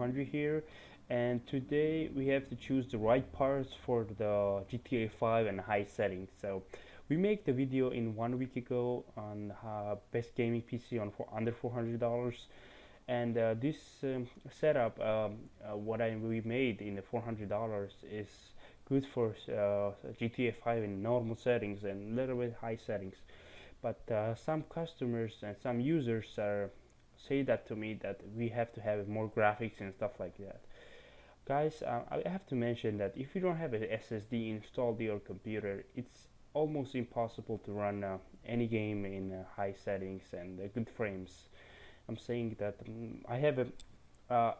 400 here, and today we have to choose the right parts for the GTA 5 and high settings. So we make the video in 1 week ago on best gaming PC on for under $400, and this setup, we made in the $400 is good for GTA 5 in normal settings and a little bit high settings. But some customers and some users say that to me that we have to have more graphics and stuff like that. Guys, I have to mention that if you don't have an SSD installed in your computer, it's almost impossible to run any game in high settings and good frames. I'm saying that I have a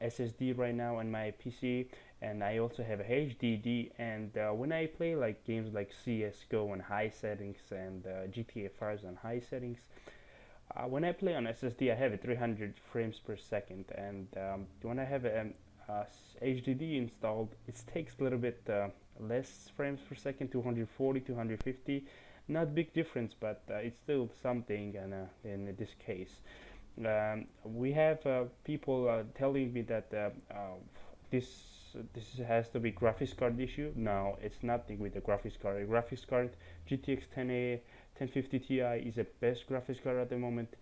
SSD right now on my PC, and I also have a HDD. And when I play like games like CS:GO on high settings and GTA 5 on high settings, when I play on SSD, I have a 300 frames per second, and when I have a HDD installed, it takes a little bit less frames per second, 240, 250. Not big difference, but it's still something. And in this case, we have people telling me that this has to be graphics card issue. No, it's nothing with the graphics card. A graphics card, GTX 1050 Ti is the best graphics card at the moment.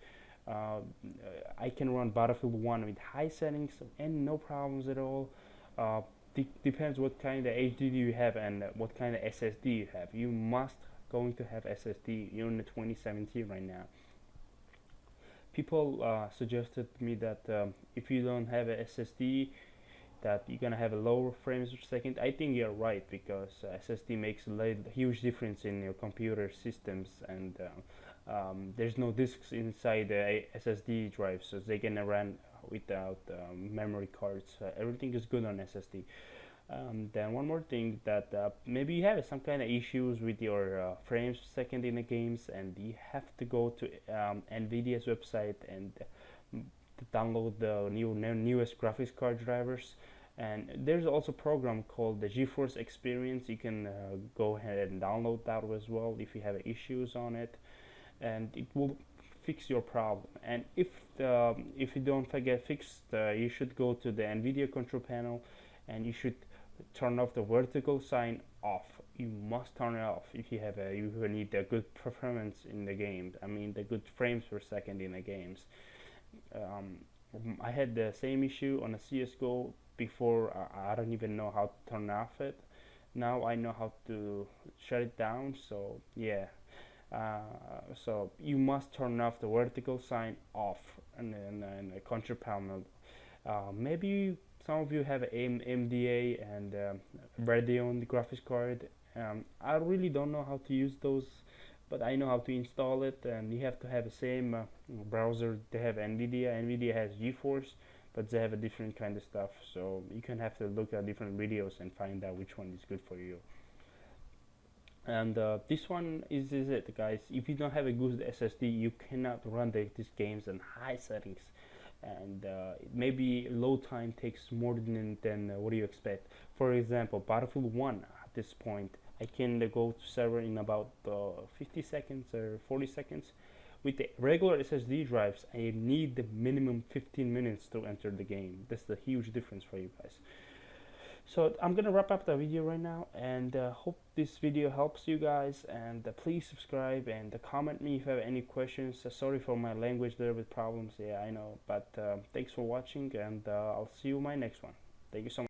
I can run Battlefield 1 with high settings and no problems at all. Depends what kind of HDD you have and what kind of SSD you have. You must going to have SSD. You're in the 2017 right now. People suggested to me that if you don't have a SSD, that you're gonna have a lower frames per second. I think you're right, because SSD makes a huge difference in your computer systems, and there's no disks inside the SSD drive, so they can run without memory cards. Everything is good on SSD. Then one more thing, that maybe you have some kind of issues with your frames per second in the games, and you have to go to NVIDIA's website and download the newest graphics card drivers. And there's also a program called the GeForce Experience. You can go ahead and download that as well if you have issues on it, and it will fix your problem. And if you don't get fixed, you should go to the NVIDIA control panel, and you should turn off the vertical sign off. You must turn it off if you need a good performance in the game. I mean, the good frames per second in the games. I had the same issue on a CS:GO before. I don't even know how to turn off it. Now I know how to shut it down. So yeah, so you must turn off the vertical sign off, and then a control panel. Maybe some of you have MDA and Radeon graphics card. I really don't know how to use those, but I know how to install it. And you have to have the same browser. They have NVIDIA has GeForce, but they have a different kind of stuff, so you can have to look at different videos and find out which one is good for you. And this one is it, guys. If you don't have a good SSD, you cannot run these games in high settings, and maybe load time takes more than what do you expect. For example, Battlefield 1, at this point I can go to server in about 50 seconds or 40 seconds. With the regular SSD drives, I need the minimum 15 minutes to enter the game. That's the huge difference for you guys. So I'm gonna wrap up the video right now, and hope this video helps you guys. And please subscribe and comment me if you have any questions. Sorry for my language there with problems. Yeah, I know, but thanks for watching, and I'll see you in my next one. Thank you so much.